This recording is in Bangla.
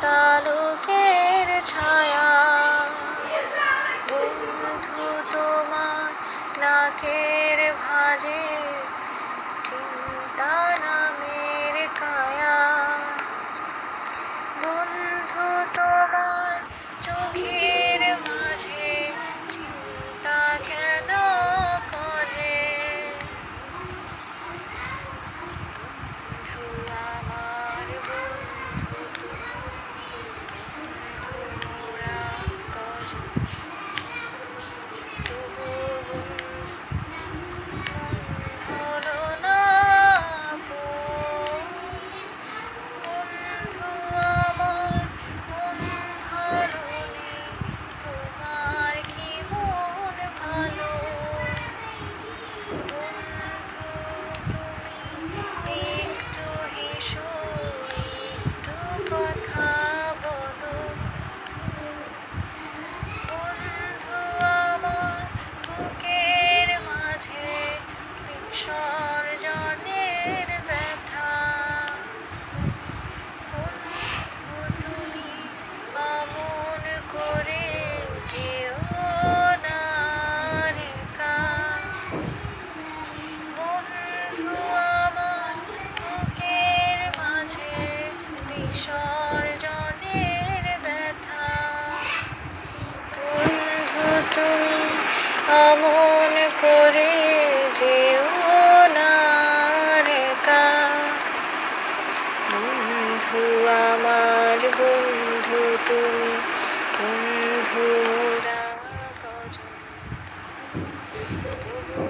তালুকের ছায়া, বন্ধু তোমার নাকের ভাঁজে চিন্তা নামের কায়া, বন্ধু তোমার চোখের মাঝে চিন্তা কেন করে, বন্ধু আমার বন্ধু তুমি, বন্ধু মোরা কজন, তবু মন হলো না আপন। বন্ধু আমার মন ভালো নেই, তোমার কি মন ভালো? বন্ধু তুমি একটু হেসো, একটু কথা বলো, বন্ধু আমার বুকের মাঝে বিসর্জনের ব্যথা, বন্ধু তুমি অমন করে যেও না একা, বন্ধু আমার বুকের মাঝে বিসর্জনের ব্যথা, বন্ধু তুমি অমন করে যেও না একা, বন্ধু আমার বন্ধু তুমি, বন্ধু মোরা কজন, তবু